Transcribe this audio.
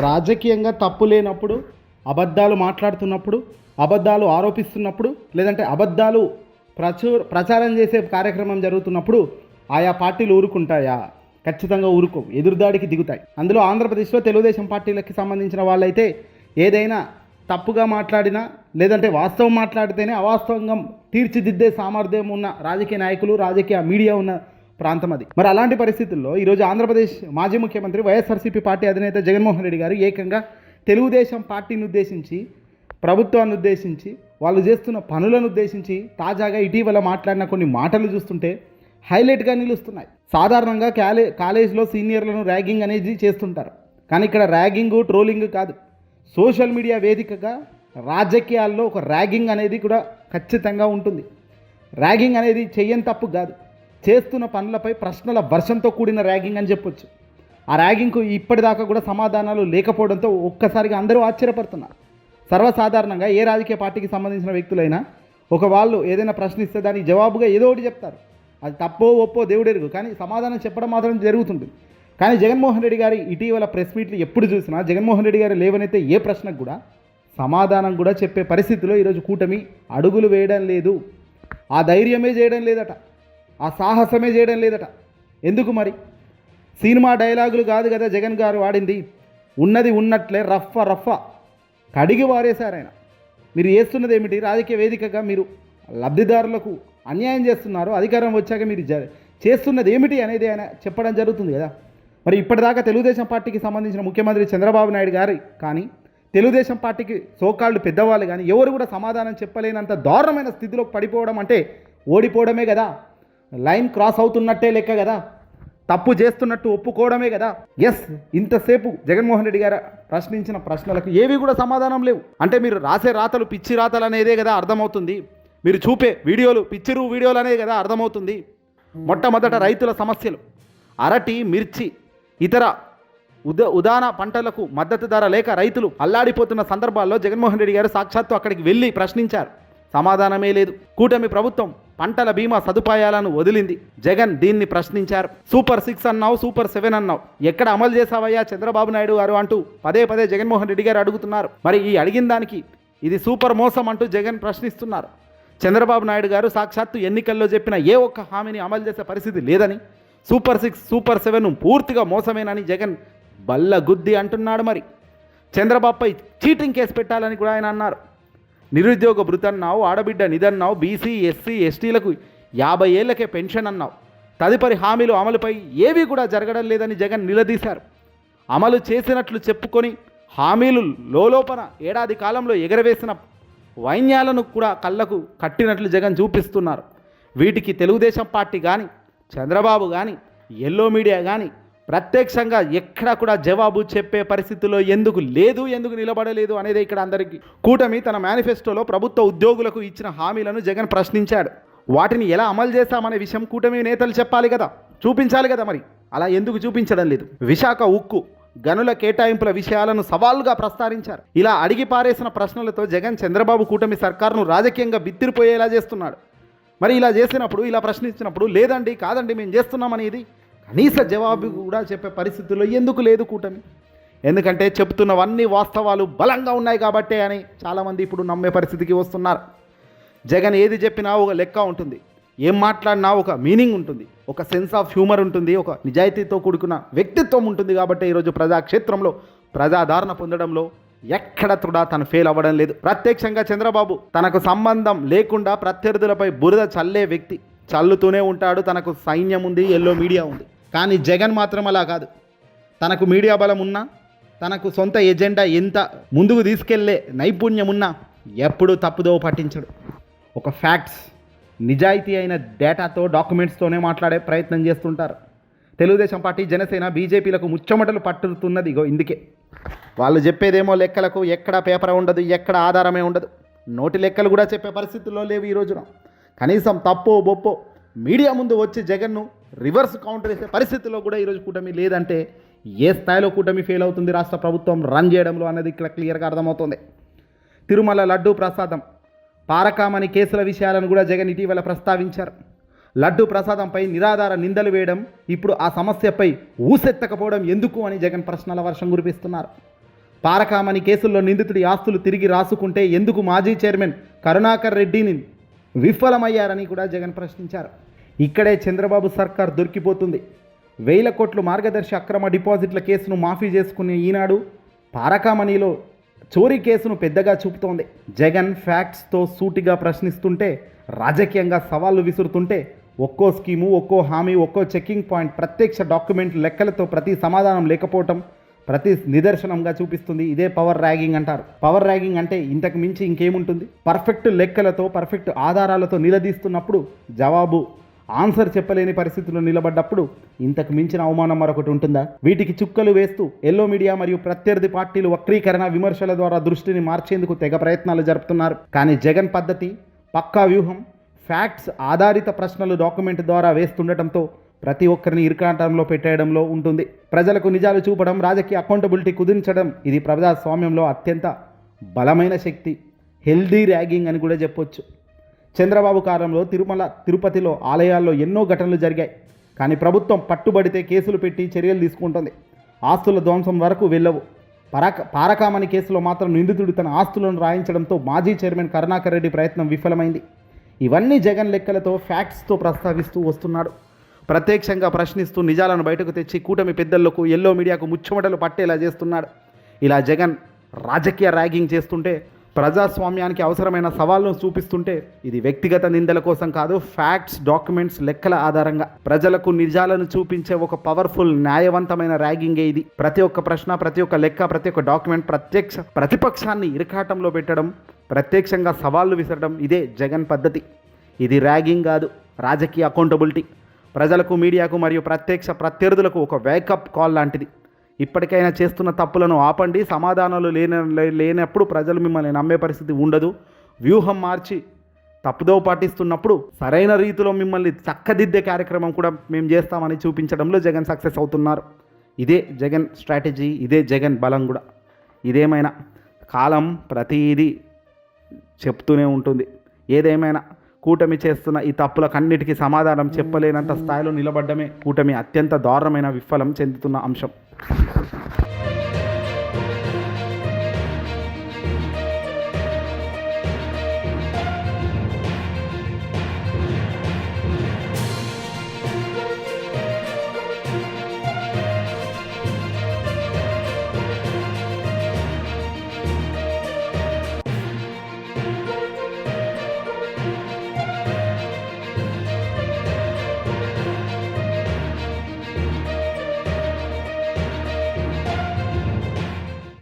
రాజకీయంగా తప్పు లేనప్పుడు, అబద్ధాలు మాట్లాడుతున్నప్పుడు, అబద్ధాలు ఆరోపిస్తున్నప్పుడు, లేదంటే అబద్ధాలు ప్రచారం చేసే కార్యక్రమం జరుగుతున్నప్పుడు ఆయా పార్టీలు ఊరుకుంటాయా? ఖచ్చితంగా ఊరుకోవు, ఎదురుదాడికి దిగుతాయి. అందులో ఆంధ్రప్రదేశ్లో తెలుగుదేశం పార్టీలకి సంబంధించిన వాళ్ళైతే ఏదైనా తప్పుగా మాట్లాడినా, లేదంటే వాస్తవం మాట్లాడితేనే అవాస్తవంగా తీర్చిదిద్దే సామర్థ్యం ఉన్న రాజకీయ నాయకులు, రాజకీయ మీడియా ఉన్న ప్రాంతం అది. మరి అలాంటి పరిస్థితుల్లో ఈరోజు ఆంధ్రప్రదేశ్ మాజీ ముఖ్యమంత్రి వైఎస్ఆర్సీపీ పార్టీ అధినేత జగన్మోహన్ రెడ్డి గారు ఏకంగా తెలుగుదేశం పార్టీని ఉద్దేశించి, ప్రభుత్వాన్ని ఉద్దేశించి, వాళ్ళు చేస్తున్న పనులను ఉద్దేశించి తాజాగా ఇటీవల మాట్లాడిన కొన్ని మాటలు చూస్తుంటే హైలైట్గా నిలుస్తున్నాయి. సాధారణంగా కాలేజ్లో సీనియర్లను ర్యాగింగ్ అనేది చేస్తుంటారు, కానీ ఇక్కడ ర్యాగింగ్, ట్రోలింగ్ కాదు, సోషల్ మీడియా వేదికగా రాజకీయాల్లో ఒక ర్యాగింగ్ అనేది కూడా ఖచ్చితంగా ఉంటుంది. ర్యాగింగ్ అనేది చెయ్యని తప్పు కాదు, చేస్తున్న పనులపై ప్రశ్నల వర్షంతో కూడిన ర్యాగింగ్ అని చెప్పొచ్చు. ఆ ర్యాగింగ్కు ఇప్పటిదాకా కూడా సమాధానాలు లేకపోవడంతో ఒక్కసారిగా అందరూ ఆశ్చర్యపడుతున్నారు. సర్వసాధారణంగా ఏ రాజకీయ పార్టీకి సంబంధించిన వ్యక్తులైనా వాళ్ళు ఏదైనా ప్రశ్నిస్తే దానికి జవాబుగా ఏదో ఒకటి చెప్తారు. అది తప్పో ఒప్పో దేవుడెరుగు, కానీ సమాధానం చెప్పడం మాత్రం జరుగుతుంది. కానీ జగన్మోహన్ రెడ్డి గారి ఇటీవల ప్రెస్ మీట్లు ఎప్పుడు చూసినా జగన్మోహన్ రెడ్డి గారు లేవనైతే ఏ ప్రశ్నకు కూడా సమాధానం కూడా చెప్పే పరిస్థితిలో ఈరోజు కూటమి అడుగులు వేయడం లేదు. ఆ ధైర్యమే చేయడం లేదట, ఆ సాహసమే చేయడం లేదట. ఎందుకు మరి? సినిమా డైలాగులు కాదు కదా జగన్ గారు వాడింది, ఉన్నది ఉన్నట్లే రఫ్ఫా కడిగి వారేశారు ఆయన. మీరు చేస్తున్నది ఏమిటి? రాజకీయ వేదికగా మీరు లబ్ధిదారులకు అన్యాయం చేస్తున్నారు, అధికారం వచ్చాక మీరు చేస్తున్నది ఏమిటి అనేది ఆయన చెప్పడం జరుగుతుంది కదా. మరి ఇప్పటిదాకా తెలుగుదేశం పార్టీకి సంబంధించిన ముఖ్యమంత్రి చంద్రబాబు నాయుడు గారు కానీ, తెలుగుదేశం పార్టీకి సోకాళ్ళు పెద్దవాళ్ళు కానీ ఎవరు కూడా సమాధానం చెప్పలేనంత దారుణమైన స్థితిలోకి పడిపోవడం అంటే ఓడిపోవడమే కదా, లైన్ క్రాస్ అవుతున్నట్టే లెక్క కదా, తప్పు చేస్తున్నట్టు ఒప్పుకోవడమే కదా. ఎస్, ఇంతసేపు జగన్మోహన్ రెడ్డి గారు ప్రశ్నించిన ప్రశ్నలకు ఏవి కూడా సమాధానం లేవు. అంటే మీరు రాసే రాతలు పిచ్చి రాతలు అనేదే కదా అర్థమవుతుంది, మీరు చూపే వీడియోలు పిచ్చిరు వీడియోలు అనేది కదా అర్థమవుతుంది. మొట్టమొదట రైతుల సమస్యలు, అరటి, మిర్చి, ఇతర ఉదాన పంటలకు మద్దతు ధర లేక రైతులు అల్లాడిపోతున్న సందర్భాల్లో జగన్మోహన్ రెడ్డి గారు సాక్షాత్తు అక్కడికి వెళ్ళి ప్రశ్నించారు. సమాధానమే లేదు. కూటమి ప్రభుత్వం పంటల బీమా సదుపాయాలను వదిలింది, జగన్ దీన్ని ప్రశ్నించారు. సూపర్ 6 అన్నావు, సూపర్ 7 అన్నావు, ఎక్కడ అమలు చేసావయ్యా చంద్రబాబు నాయుడు గారు అంటూ పదే జగన్మోహన్ రెడ్డి గారు అడుగుతున్నారు. మరి ఈ అడిగిన దానికి ఇది సూపర్ మోసం అంటూ జగన్ ప్రశ్నిస్తున్నారు. చంద్రబాబు నాయుడు గారు సాక్షాత్తు ఎన్నికల్లో చెప్పిన ఏ ఒక్క హామీని అమలు చేసే పరిస్థితి లేదని, సూపర్ 6, సూపర్ 7 పూర్తిగా మోసమేనని జగన్ బల్ల గుద్ది అంటున్నాడు. మరి చంద్రబాబుపై చీటింగ్ కేసు పెట్టాలని కూడా ఆయన అన్నారు. నిరుద్యోగ భృతి అన్నావు, ఆడబిడ్డ నిధన్నావు, బీసీ, ఎస్సీ, ఎస్టీలకు 50 ఏళ్లకే పెన్షన్ అన్నావు. తదుపరి హామీలు అమలుపై ఏవి కూడా జరగడం లేదని జగన్ నిలదీశారు. అమలు చేసినట్లు చెప్పుకొని హామీలు లోపల ఏడాది కాలంలో ఎగరవేసిన వైన్యాలను కూడా కళ్ళకు కట్టినట్లు జగన్ చూపిస్తున్నారు. వీటికి తెలుగుదేశం పార్టీ కానీ, చంద్రబాబు కానీ, ఎల్లో మీడియా కానీ ప్రత్యక్షంగా ఎక్కడా కూడా జవాబు చెప్పే పరిస్థితిలో ఎందుకు నిలబడలేదు అనేది ఇక్కడ అందరికీ. కూటమి తన మేనిఫెస్టోలో ప్రభుత్వ ఉద్యోగులకు ఇచ్చిన హామీలను జగన్ ప్రశ్నించాడు. వాటిని ఎలా అమలు చేస్తామనే విషయం కూటమి నేతలు చెప్పాలి కదా, చూపించాలి కదా. మరి అలా ఎందుకు చూపించడం లేదు? విశాఖ ఉక్కు గనుల కేటాయింపుల విషయాలను సవాలుగా ప్రస్తావించారు. ఇలా అడిగి పారేసిన ప్రశ్నలతో జగన్ చంద్రబాబు కూటమి సర్కారును రాజకీయంగా బిత్తిరిపోయేలా చేస్తున్నాడు. మరి ఇలా చేసినప్పుడు, ఇలా ప్రశ్నించినప్పుడు లేదండి, కాదండి, మేము చేస్తున్నామనేది కనీస జవాబు కూడా చెప్పే పరిస్థితుల్లో ఎందుకు లేదు కూటమి? ఎందుకంటే చెప్తున్నవన్నీ వాస్తవాలు బలంగా ఉన్నాయి కాబట్టే అని చాలామంది ఇప్పుడు నమ్మే పరిస్థితికి వస్తున్నారు. జగన్ ఏది చెప్పినా ఒక లెక్క ఉంటుంది, ఏం మాట్లాడినా ఒక మీనింగ్ ఉంటుంది, ఒక సెన్స్ ఆఫ్ హ్యూమర్ ఉంటుంది, ఒక నిజాయితీతో కూడుకున్న వ్యక్తిత్వం ఉంటుంది. కాబట్టి ఈరోజు ప్రజాక్షేత్రంలో ప్రజాదరణ పొందడంలో ఎక్కడ కూడా తను ఫెయిల్ అవ్వడం లేదు. ప్రత్యక్షంగా చంద్రబాబు తనకు సంబంధం లేకుండా ప్రత్యర్థులపై బురద చల్లే వ్యక్తి, చల్లుతూనే ఉంటాడు. తనకు సైన్యం ఉంది, ఎల్లో మీడియా ఉంది. కానీ జగన్ మాత్రం అలా కాదు. తనకు మీడియా బలం ఉన్నా, తనకు సొంత ఎజెండా ఎంత ముందుకు తీసుకెళ్లే నైపుణ్యం ఉన్నా ఎప్పుడూ తప్పుదోవ పట్టించడు. ఒక ఫ్యాక్ట్స్, నిజాయితీ అయిన డేటాతో, డాక్యుమెంట్స్తోనే మాట్లాడే ప్రయత్నం చేస్తుంటారు. తెలుగుదేశం పార్టీ, జనసేన, బీజేపీలకు ముచ్చమటలు పట్టుతున్నది ఇగో ఇందుకే. వాళ్ళు చెప్పేదేమో లెక్కలకు ఎక్కడ పేపర్ ఉండదు, ఎక్కడ ఆధారమే ఉండదు. నోటి లెక్కలు కూడా చెప్పే పరిస్థితుల్లో లేవు ఈ రోజున. కనీసం తప్పో బొప్పో మీడియా ముందు వచ్చి జగన్ను రివర్స్ కౌంటర్ చేసే పరిస్థితుల్లో కూడా ఈరోజు కూటమి లేదంటే ఏ స్థాయిలో కూటమి ఫెయిల్ అవుతుంది రాష్ట్ర ప్రభుత్వం రన్ చేయడంలో అన్నది ఇక్కడ క్లియర్గా అర్థమవుతుంది. తిరుమల లడ్డూ ప్రసాదం, పారకామణి కేసుల విషయాలను కూడా జగన్ ఇటీవల ప్రస్తావించారు. లడ్డూ ప్రసాదంపై నిరాధార నిందలు వేయడం, ఇప్పుడు ఆ సమస్యపై ఊసెత్తకపోవడం ఎందుకు అని జగన్ ప్రశ్నల వర్షం కురిపిస్తున్నారు. పారకామణి కేసుల్లో నిందితుడి ఆస్తులు తిరిగి రాసుకుంటే ఎందుకు మాజీ చైర్మన్ కరుణాకర్ రెడ్డిని విఫలమయ్యారని కూడా జగన్ ప్రశ్నించారు. ఇక్కడే చంద్రబాబు సర్కార్ దొరికిపోతుంది. 1000 కోట్ల మార్గదర్శి అక్రమ డిపాజిట్ల కేసును మాఫీ చేసుకునే ఈనాడు పారకామణిలో చోరీ కేసును పెద్దగా చూపుతోంది. జగన్ ఫ్యాక్ట్స్తో సూటిగా ప్రశ్నిస్తుంటే, రాజకీయంగా సవాళ్లు విసురుతుంటే, ఒక్కో స్కీము, ఒక్కో హామీ, ఒక్కో చెక్కింగ్ పాయింట్, ప్రత్యక్ష డాక్యుమెంట్ లెక్కలతో ప్రతి సమాధానం లేకపోవటం ప్రతి నిదర్శనంగా చూపిస్తుంది. ఇదే పవర్ ర్యాగింగ్ అంటారు. పవర్ ర్యాగింగ్ అంటే ఇంతకు మించి ఇంకేముంటుంది? పర్ఫెక్ట్ లెక్కలతో, పర్ఫెక్ట్ ఆధారాలతో నిలదీస్తున్నప్పుడు జవాబు ఆన్సర్ చెప్పలేని పరిస్థితుల్లో నిలబడ్డప్పుడు ఇంతకు మించిన అవమానం మరొకటి ఉంటుందా? వీటికి చుక్కలు వేస్తూ ఎల్లో మీడియా మరియు ప్రత్యర్థి పార్టీలు వక్రీకరణ, విమర్శల ద్వారా దృష్టిని మార్చేందుకు తెగ ప్రయత్నాలు జరుపుతున్నారు. కానీ జగన్ పద్ధతి, పక్కా వ్యూహం, ఫ్యాక్ట్స్ ఆధారిత ప్రశ్నలు డాక్యుమెంట్ ద్వారా వేస్తుండటంతో ప్రతి ఒక్కరిని ఇరుకాటంలో పెట్టేయడంలో ఉంటుంది. ప్రజలకు నిజాలు చూపడం, రాజకీయ అకౌంటబిలిటీ కుదించడం, ఇది ప్రజాస్వామ్యంలో అత్యంత బలమైన శక్తి. హెల్దీ ర్యాగింగ్ అని కూడా చెప్పొచ్చు. చంద్రబాబు కాలంలో తిరుమల, తిరుపతిలో ఆలయాల్లో ఎన్నో ఘటనలు జరిగాయి. కానీ ప్రభుత్వం పట్టుబడితే కేసులు పెట్టి చర్యలు తీసుకుంటుంది. ఆస్తుల ధ్వంసం వరకు వెళ్ళవు. పారకామణి కేసులో మాత్రం నిందితుడు తన ఆస్తులను రాయించడంతో మాజీ చైర్మన్ కరుణాకర్ రెడ్డి ప్రయత్నం విఫలమైంది. ఇవన్నీ జగన్ లెక్కలతో, ఫ్యాక్ట్స్తో ప్రస్తావిస్తూ వస్తున్నాడు. ప్రత్యక్షంగా ప్రశ్నిస్తూ నిజాలను బయటకు తెచ్చి కూటమి పెద్దలకు, ఎల్లో మీడియాకు ముచ్చుమటలు పట్టేలా చేస్తున్నాడు. ఇలా జగన్ రాజకీయ ర్యాగింగ్ చేస్తుంటే, ప్రజాస్వామ్యానికి అవసరమైన సవాళ్ళను చూపిస్తుంటే, ఇది వ్యక్తిగత నిందల కోసం కాదు, ఫ్యాక్ట్స్, డాక్యుమెంట్స్, లెక్కల ఆధారంగా ప్రజలకు నిజాలను చూపించే ఒక పవర్ఫుల్, న్యాయవంతమైన ర్యాగింగే ఇది. ప్రతి ఒక్క ప్రశ్న, ప్రతి ఒక్క లెక్క, ప్రతి ఒక్క డాక్యుమెంట్ ప్రతిపక్షాన్ని ఇరకాటంలో పెట్టడం, ప్రత్యక్షంగా సవాళ్లు విసరడం, ఇదే జగన్ పద్ధతి. ఇది ర్యాగింగ్ కాదు, రాజకీయ అకౌంటబిలిటీ. ప్రజలకు, మీడియాకు మరియు ప్రత్యర్థులకు ఒక వేకప్ కాల్ లాంటిది. ఇప్పటికైనా చేస్తున్న తప్పులను ఆపండి. సమాధానాలు లేనప్పుడు ప్రజలు మిమ్మల్ని నమ్మే పరిస్థితి ఉండదు. వ్యూహం మార్చి తప్పుదో పాటిస్తున్నప్పుడు సరైన రీతిలో మిమ్మల్ని చక్కదిద్దే కార్యక్రమం కూడా మేము చేస్తామని చూపించడంలో జగన్ సక్సెస్ అవుతున్నారు. ఇదే జగన్ స్ట్రాటజీ, ఇదే జగన్ బలం కూడా. ఇదేమైనా కాలం ప్రతిదీ చెప్తూనే ఉంటుంది. ఏదేమైనా కూటమి చేస్తున్న ఈ తప్పులకన్నిటికీ సమాధానం చెప్పలేనంత స్థాయిలో నిలబడ్డమే కూటమి అత్యంత దారుణమైన విఫలం చెందుతున్న అంశం.